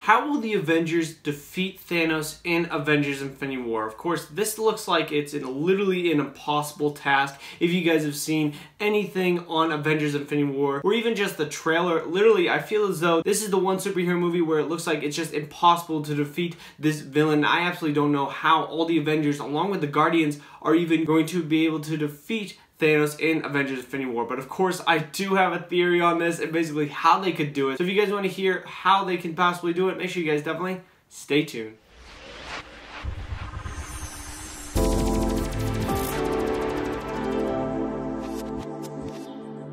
How will the Avengers defeat Thanos in Avengers Infinity War? Of course, this looks like it's literally an impossible task. If you guys have seen anything on Avengers Infinity War, or even just the trailer, literally, I feel as though this is the one superhero movie where it looks like it's just impossible to defeat this villain. I absolutely don't know how all the Avengers, along with the Guardians, are even going to be able to defeat Thanos in Avengers Infinity War. But of course, I do have a theory on this and basically how they could do it. So if you guys want to hear how they can possibly do it, make sure you guys definitely stay tuned.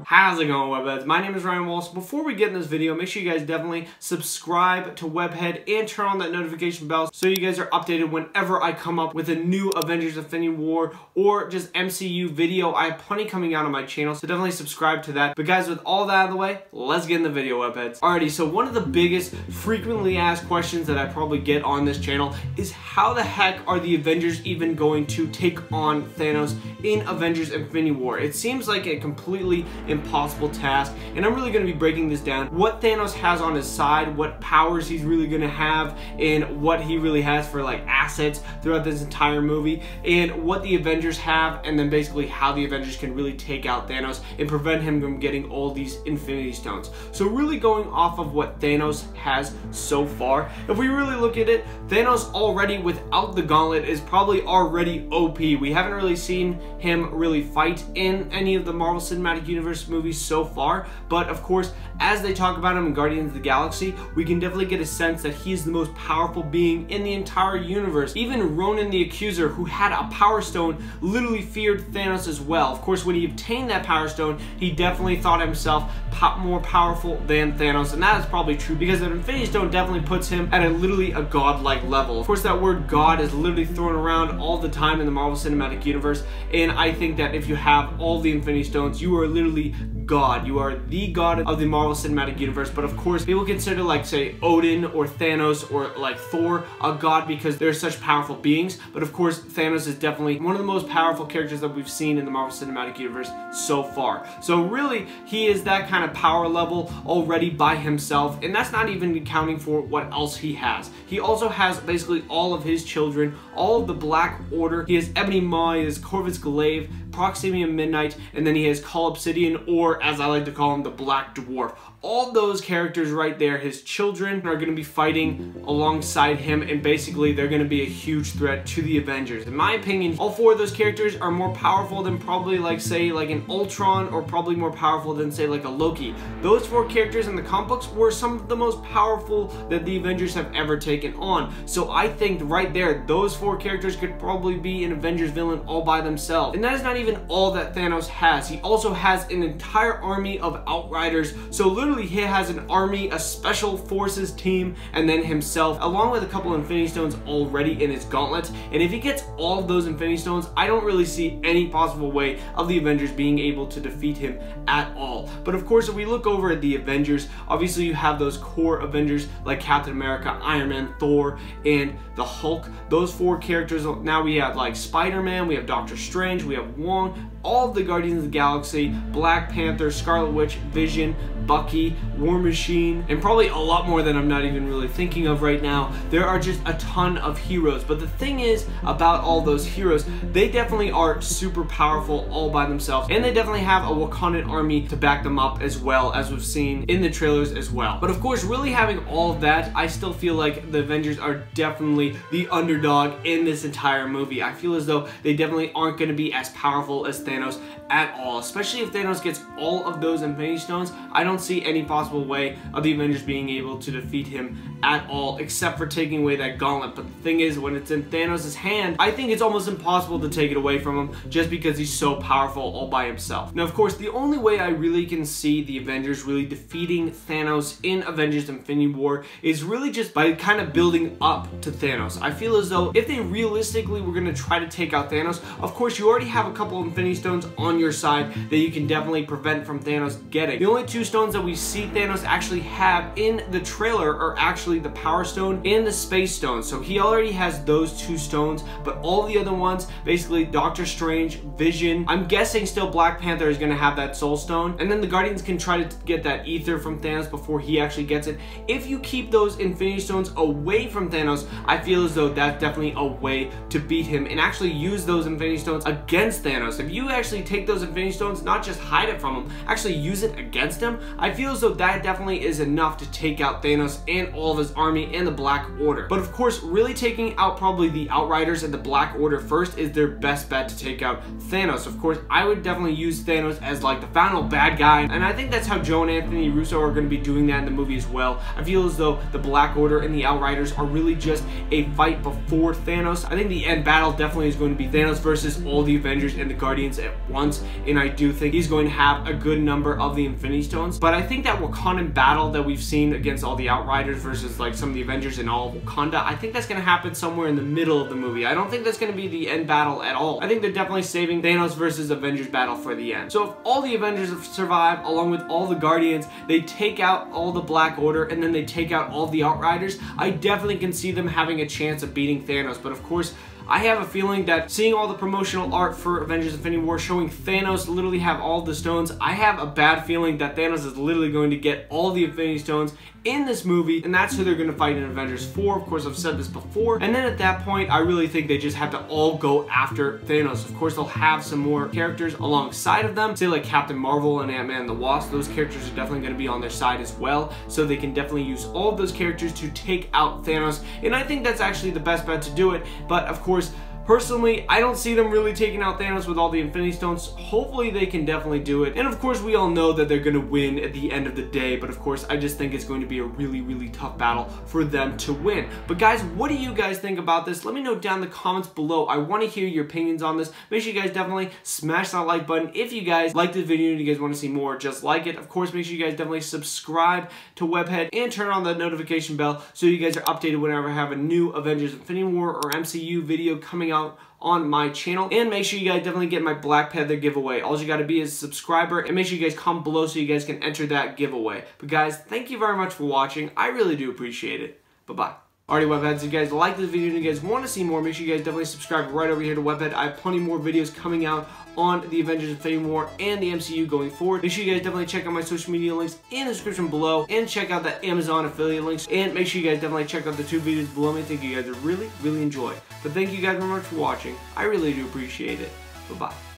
How's it going, Webheads? My name is Ryan Walsh. Before we get in this video, make sure you guys definitely subscribe to Webhead and turn on that notification bell so you guys are updated whenever I come up with a new Avengers Infinity War or just MCU video. I have plenty coming out on my channel, so definitely subscribe to that. But guys, with all that out of the way, let's get in the video, Webheads. Alrighty, so one of the biggest frequently asked questions that I probably get on this channel is how the heck are the Avengers even going to take on Thanos in Avengers Infinity War? It seems like a completely impossible task, and I'm really going to be breaking this down. What Thanos has on his side, what powers he's really going to have, and what he really has for like assets throughout this entire movie, and what the Avengers have, and then basically how the Avengers can really take out Thanos and prevent him from getting all these Infinity Stones. So really going off of what Thanos has so far, if we really look at it, Thanos already without the gauntlet is probably already OP. We haven't really seen him really fight in any of the Marvel Cinematic Universe movies so far, but of course, as they talk about him in Guardians of the Galaxy, we can definitely get a sense that he's the most powerful being in the entire universe. Even Ronan the Accuser, who had a Power Stone, literally feared Thanos as well. Of course, when he obtained that Power Stone, he definitely thought himself more powerful than Thanos, and that is probably true because the Infinity Stone definitely puts him at literally a godlike level. Of course, that word God is literally thrown around all the time in the Marvel Cinematic Universe, and I think that if you have all the Infinity Stones, you are literally God. You are the God of the Marvel Cinematic Universe. But of course, people consider like say Odin or Thanos or like Thor a god because they're such powerful beings. But of course, Thanos is definitely one of the most powerful characters that we've seen in the Marvel Cinematic Universe so far. So really, he is that kind of power level already by himself, and that's not even accounting for what else he has. He also has basically all of his children, all of the Black Order. He has Ebony Maw, he has Corvus Glaive, Proximium Midnight, and then he has Cull Obsidian, or as I like to call him, the Black Dwarf. All those characters right there, his children, are going to be fighting alongside him, and basically they're going to be a huge threat to the Avengers. In my opinion, all four of those characters are more powerful than probably like say like an Ultron, or probably more powerful than say like a Loki. Those four characters in the comic books were some of the most powerful that the Avengers have ever taken on. So I think right there, those four characters could probably be an Avengers villain all by themselves. And that is not even all that Thanos has. He also has an entire army of Outriders. So literally he has an army, a special forces team, and then himself, along with a couple Infinity Stones already in his gauntlet. And if he gets all of those Infinity Stones, I don't really see any possible way of the Avengers being able to defeat him at all. But of course, if we look over at the Avengers, obviously you have those core Avengers like Captain America, Iron Man, Thor, and the Hulk. Those four characters. Now we have like Spider-Man, we have Doctor Strange, we have Wong, all of the Guardians of the Galaxy, Black Panther, Scarlet Witch, Vision, Bucky, War Machine, and probably a lot more that I'm not even really thinking of right now. There are just a ton of heroes. But the thing is about all those heroes, they definitely are super powerful all by themselves, and they definitely have a Wakandan army to back them up as well, as we've seen in the trailers as well. But of course, really having all of that, I still feel like the Avengers are definitely the underdog in this entire movie. I feel as though they definitely aren't going to be as powerful as Thanos at all, especially if Thanos gets all of those Infinity Stones. I don't see any possible way of the Avengers being able to defeat him at all, except for taking away that gauntlet. But the thing is, when it's in Thanos' hand, I think it's almost impossible to take it away from him just because he's so powerful all by himself. Now, of course, the only way I really can see the Avengers really defeating Thanos in Avengers Infinity War is really just by kind of building up to Thanos. I feel as though if they realistically were going to try to take out Thanos, of course, you already have a couple of Infinity Stones on your side that you can definitely prevent from Thanos getting. The only 2 stones that we see Thanos actually have in the trailer are actually the Power Stone and the Space Stone. So he already has those 2 stones, but all the other ones, basically Doctor Strange, Vision, I'm guessing still Black Panther is going to have that Soul Stone, and then the Guardians can try to get that Ether from Thanos before he actually gets it. If you keep those Infinity Stones away from Thanos, I feel as though that's definitely a way to beat him and actually use those Infinity Stones against Thanos. If you actually take those Infinity Stones, not just hide it from him, actually use it against him, I feel as though that definitely is enough to take out Thanos and all of his army and the Black Order. But of course, really taking out probably the Outriders and the Black Order first is their best bet to take out Thanos. Of course, I would definitely use Thanos as like the final bad guy, and I think that's how Joe and Anthony Russo are going to be doing that in the movie as well. I feel as though the Black Order and the Outriders are really just a fight before Thanos. I think the end battle definitely is going to be Thanos versus all the Avengers and the Guardians at once, and I do think he's going to have a good number of the Infinity Stones. But I think that Wakandan battle that we've seen against all the Outriders versus like some of the Avengers and all of Wakanda, I think that's going to happen somewhere in the middle of the movie. I don't think that's going to be the end battle at all. I think they're definitely saving Thanos versus Avengers battle for the end. So if all the Avengers survive along with all the Guardians, they take out all the Black Order and then they take out all the Outriders, I definitely can see them having a chance of beating Thanos. But of course, I have a feeling that seeing all the promotional art for Avengers Infinity War showing Thanos literally have all the stones, I have a bad feeling that Thanos is literally going to get all the Infinity Stones in this movie, and that's who they're going to fight in Avengers 4. Of course, I've said this before. And then at that point, I really think they just have to all go after Thanos. Of course, they'll have some more characters alongside of them, say like Captain Marvel and Ant-Man and the Wasp. Those characters are definitely going to be on their side as well, so they can definitely use all of those characters to take out Thanos, and I think that's actually the best bet to do it. But of course, personally, I don't see them really taking out Thanos with all the Infinity Stones. Hopefully they can definitely do it. And of course, we all know that they're going to win at the end of the day. But of course, I just think it's going to be a really, really tough battle for them to win. But guys, what do you guys think about this? Let me know down in the comments below. I want to hear your opinions on this. Make sure you guys definitely smash that like button. If you guys like this video and you guys want to see more just like it, of course, make sure you guys definitely subscribe to Webhead and turn on the notification bell so you guys are updated whenever I have a new Avengers Infinity War or MCU video coming out on my channel. And make sure you guys definitely get my Black Panther giveaway. All you gotta be is a subscriber, and make sure you guys comment below so you guys can enter that giveaway. But guys, thank you very much for watching. I really do appreciate it. Bye-bye. Alrighty, Webheads, if you guys like this video and you guys want to see more, make sure you guys definitely subscribe right over here to Webhead. I have plenty more videos coming out on the Avengers Infinity War and the MCU going forward. Make sure you guys definitely check out my social media links in the description below and check out the Amazon affiliate links. And make sure you guys definitely check out the 2 videos below me. I think you guys will really, really enjoy. But thank you guys very much for watching. I really do appreciate it. Bye-bye.